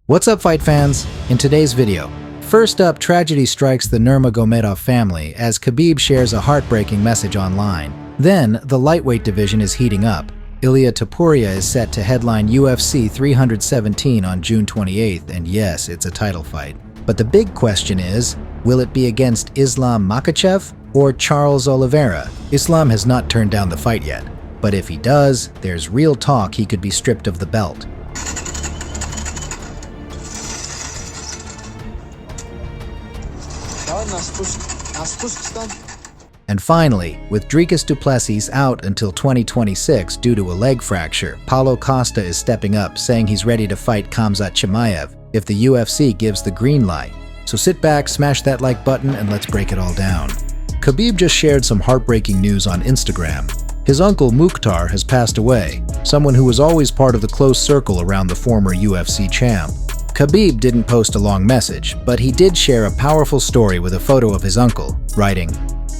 What's up, fight fans? In today's video, first up, tragedy strikes the Nurmagomedov family as Khabib shares a heartbreaking message online. Then, the lightweight division is heating up. Ilia Topuria is set to headline UFC 317 on June 28th, and yes, it's a title fight. But the big question is, will it be against Islam Makhachev or Charles Oliveira? Islam has not turned down the fight yet, but if he does, there's real talk he could be stripped of the belt. And finally, with Dricus Du Plessis out until 2026 due to a leg fracture, Paulo Costa is stepping up, saying he's ready to fight Khamzat Chimaev if the UFC gives the green light. So sit back, smash that like button, and let's break it all down. Khabib just shared some heartbreaking news on Instagram. His uncle Mukhtar has passed away, someone who was always part of the close circle around the former UFC champ. Khabib didn't post a long message, but he did share a powerful story with a photo of his uncle, writing,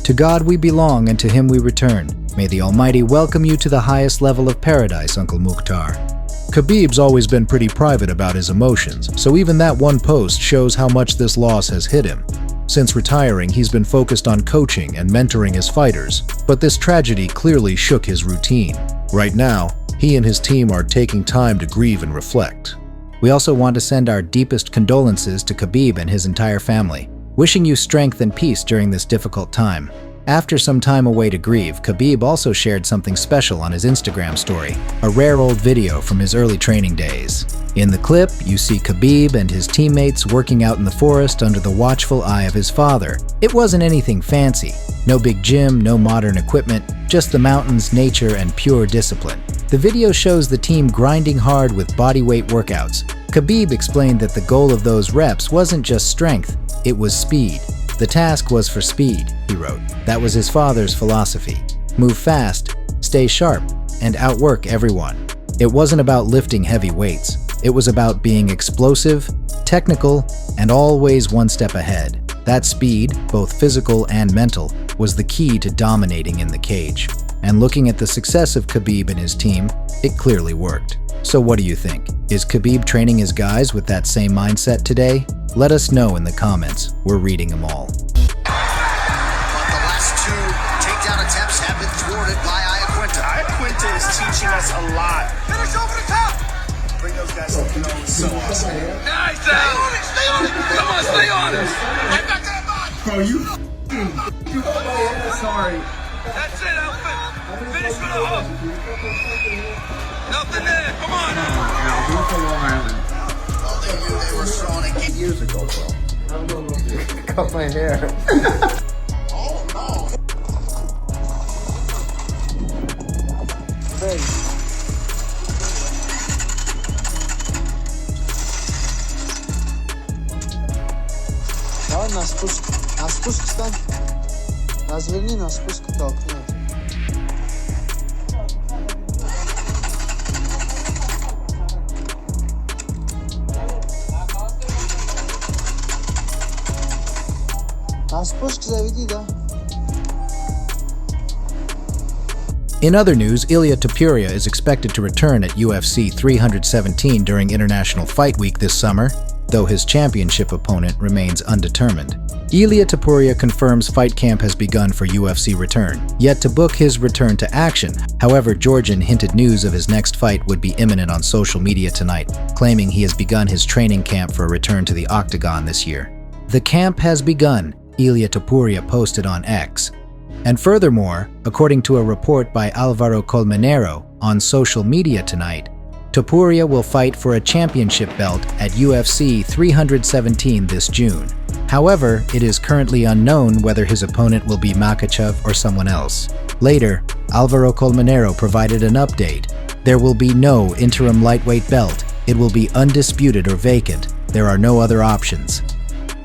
"To God we belong and to Him we return. May the Almighty welcome you to the highest level of paradise, Uncle Mukhtar." Khabib's always been pretty private about his emotions, so even that one post shows how much this loss has hit him. Since retiring, he's been focused on coaching and mentoring his fighters, but this tragedy clearly shook his routine. Right now, he and his team are taking time to grieve and reflect. We also want to send our deepest condolences to Khabib and his entire family, wishing you strength and peace during this difficult time. After some time away to grieve, Khabib also shared something special on his Instagram story, a rare old video from his early training days. In the clip, you see Khabib and his teammates working out in the forest under the watchful eye of his father. It wasn't anything fancy. No big gym, no modern equipment, just the mountains, nature, and pure discipline. The video shows the team grinding hard with bodyweight workouts. Khabib explained that the goal of those reps wasn't just strength, it was speed. The task was for speed, he wrote. That was his father's philosophy. Move fast, stay sharp, and outwork everyone. It wasn't about lifting heavy weights. It was about being explosive, technical, and always one step ahead. That speed, both physical and mental, was the key to dominating in the cage. And looking at the success of Khabib and his team, it clearly worked. So what do you think? Is Khabib training his guys with that same mindset today? Let us know in the comments. We're reading them all. But the last two takedown attempts have been thwarted by Iaquinta. Iaquinta is teaching us a lot. Finish over the top! Bring those guys up. It was so awesome. Nice! Stay on it! Stay on it! Come on, stay on it! Right back to that body! Bro, you sorry. That's it, Alfred! Finish for the hook! Nothing there! Come on! Who's from Long Island? Well, they knew they were strong again. Years ago, bro. Cut my hair. Oh, no! Hey. Давай на спуск встань. Разверни на спуск толкни. На спуск заведи, да? In other news, Ilia Topuria is expected to return at UFC 317 during International Fight Week this summer, though his championship opponent remains undetermined. Ilia Topuria confirms fight camp has begun for UFC return, yet to book his return to action. However, Georgian hinted news of his next fight would be imminent on social media tonight, claiming he has begun his training camp for a return to the octagon this year. "The camp has begun," Ilia Topuria posted on X. And furthermore, according to a report by Alvaro Colmenero on social media tonight, Topuria will fight for a championship belt at UFC 317 this June. However, it is currently unknown whether his opponent will be Makhachev or someone else. Later, Alvaro Colmenero provided an update. There will be no interim lightweight belt. It will be undisputed or vacant. There are no other options.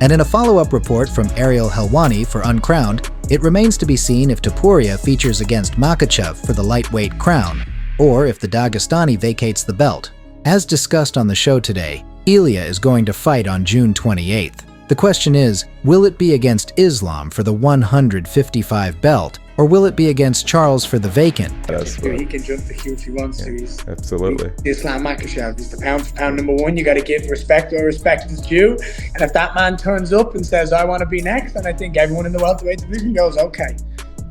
And in a follow-up report from Ariel Helwani for Uncrowned, it remains to be seen if Topuria features against Makhachev for the lightweight crown, or if the Dagestani vacates the belt. As discussed on the show today, Ilia is going to fight on June 28th. The question is, will it be against Islam for the 155 belt, or will it be against Charles for the vacant? He can jump the queue if he wants to. He's Absolutely. Islam Makhachev. He's the pound-for-pound number one. You got to give respect where respect is due. And if that man turns up and says, I want to be next, then I think everyone in the welterweight division goes, okay.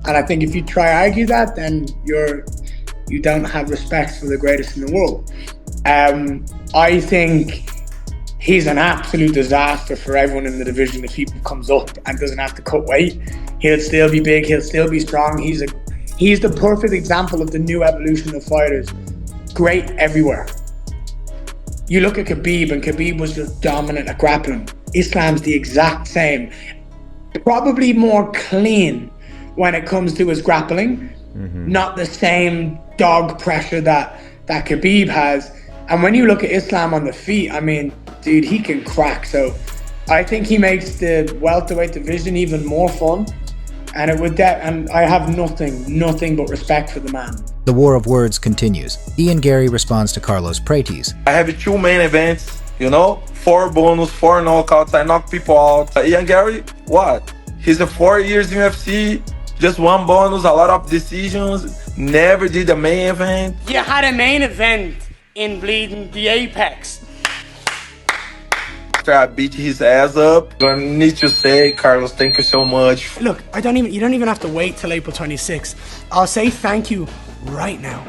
And I think if you try argue that, then you don't have respect for the greatest in the world. I think he's an absolute disaster for everyone in the division if he comes up and doesn't have to cut weight. He'll still be big, he'll still be strong. He's the perfect example of the new evolution of fighters. Great everywhere. You look at Khabib, and Khabib was just dominant at grappling. Islam's the exact same. Probably more clean when it comes to his grappling. Not the same dog pressure that Khabib has. And when you look at Islam on the feet, I mean, dude, he can crack. So I think he makes the welterweight division even more fun. And and I have nothing but respect for the man. The war of words continues. Ian Gary responds to Carlos Prates. I have 2 main events, 4 bonus, 4 knockouts, I knock people out. Ian Gary, what? He's 4 years in UFC, just 1 bonus, a lot of decisions, never did a main event. You had a main event in bleeding the Apex. After I beat his ass up, I need to say, Carlos, thank you so much. Look, you don't even have to wait till April 26th. I'll say thank you right now.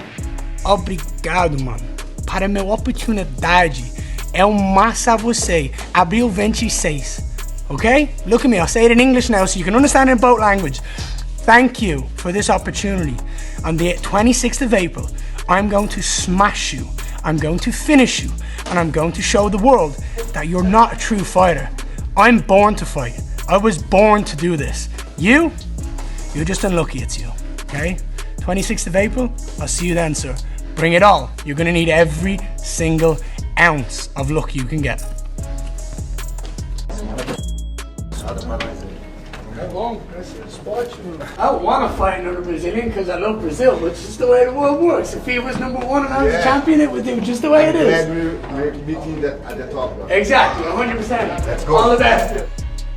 Obrigado, mano. Para minha oportunidade é massa você. Abril 26. Okay? Look at me, I'll say it in English now so you can understand it in both language. Thank you for this opportunity. On the 26th of April, I'm going to smash you. I'm going to finish you. And I'm going to show the world that you're not a true fighter. I'm born to fight. I was born to do this. You're just unlucky it's you, okay? 26th of April, I'll see you then, sir. Bring it all. You're gonna need every single ounce of luck you can get. I don't want to fight another Brazilian because I love Brazil, but it's just the way the world works. If he was number one and I was champion, it would do just the way it is. We're meeting at the top. Exactly, 100%. Let's go. All the best.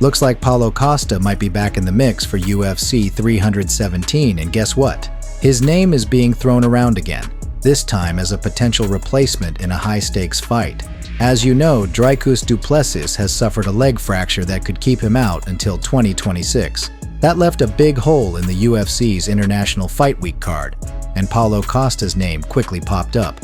Looks like Paulo Costa might be back in the mix for UFC 317, and guess what? His name is being thrown around again, this time as a potential replacement in a high-stakes fight. As you know, Dricus Du Plessis has suffered a leg fracture that could keep him out until 2026. That left a big hole in the UFC's International Fight Week card, and Paulo Costa's name quickly popped up.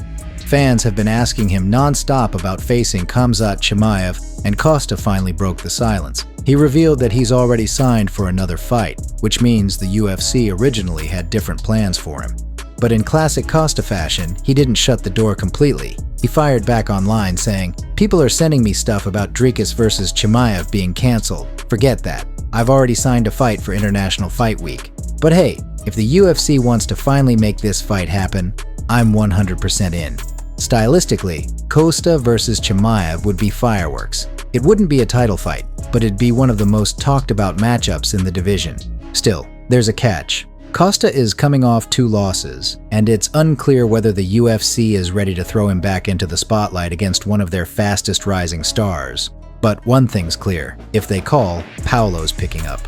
Fans have been asking him non-stop about facing Khamzat Chimaev, and Costa finally broke the silence. He revealed that he's already signed for another fight, which means the UFC originally had different plans for him. But in classic Costa fashion, he didn't shut the door completely. He fired back online saying, "People are sending me stuff about Dricus versus Chimaev being cancelled. Forget that. I've already signed a fight for International Fight Week. But hey, if the UFC wants to finally make this fight happen, I'm 100% in." Stylistically, Costa versus Chimaev would be fireworks. It wouldn't be a title fight, but it'd be one of the most talked about matchups in the division. Still, there's a catch. Costa is coming off 2 losses, and it's unclear whether the UFC is ready to throw him back into the spotlight against one of their fastest rising stars. But one thing's clear, if they call, Paulo's picking up.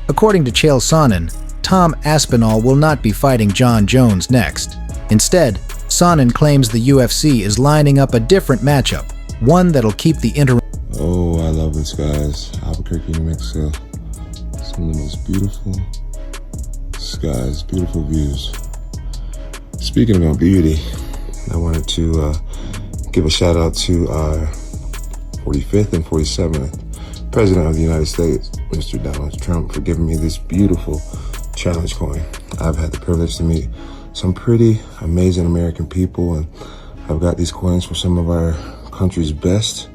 According to Chael Sonnen, Tom Aspinall will not be fighting John Jones next. Instead, Sonnen claims the UFC is lining up a different matchup, one that'll keep the Oh, I love the skies. Albuquerque, New Mexico. Some of the most beautiful skies, beautiful views. Speaking about beauty, I wanted to give a shout out to our 45th and 47th President of the United States, Mr. Donald Trump, for giving me this beautiful challenge coin. I've had the privilege to meet some pretty amazing American people, and I've got these coins for some of our country's best,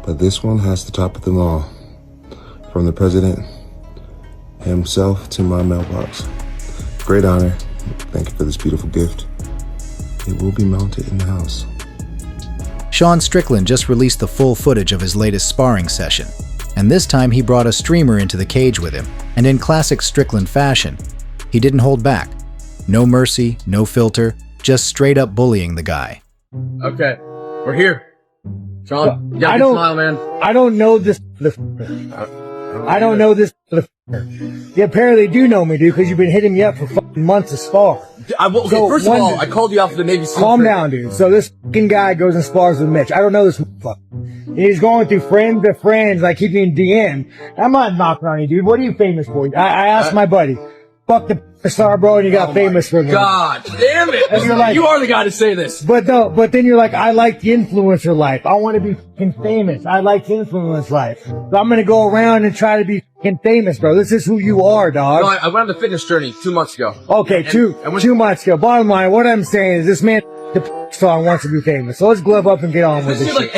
but this one has to top of them all. From the President himself to my mailbox. Great honor. Thank you for this beautiful gift. It will be mounted in the house. Sean Strickland just released the full footage of his latest sparring session, and this time he brought a streamer into the cage with him, and in classic Strickland fashion, he didn't hold back. No mercy, no filter, just straight up bullying the guy. Okay, we're here. Sean, you got a smile, man. I don't know this. I don't know this. You apparently do know me, dude, because you've been hitting me up for fucking months to spar. First of all, I called you out for the Navy SEAL. Calm down, dude. So this fucking guy goes and spars with Mitch. I don't know this motherfucker. And he's going through friends to friends, like keeping in DM. I'm not knocking on you, dude. What are you famous for? I asked my buddy. Fuck the star, bro, and you got famous for me. God damn it! And you're like, you are the guy to say this. But then you're like, I like the influencer life. I want to be fucking famous. I like the influence life. So I'm gonna go around and try to be fucking famous, bro. This is who you are, dog. No, I went on the fitness journey 2 months ago. Okay, two months ago. Bottom line, what I'm saying is this man the song wants to be famous. So let's glove up and get on with this shit.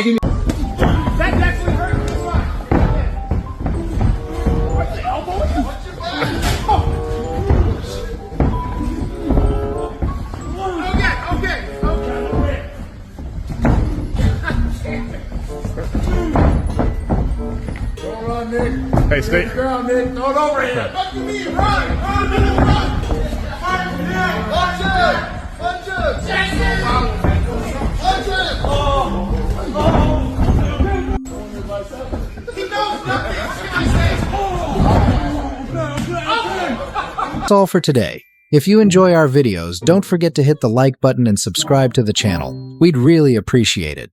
Hey, stay. Ground, Nick. Throw it over here. Look at me. Run. Run. Watch it. Watch it. Jackson. Watch it. He knows nothing. What can I say? That's all for today. If you enjoy our videos, don't forget to hit the like button and subscribe to the channel. We'd really appreciate it.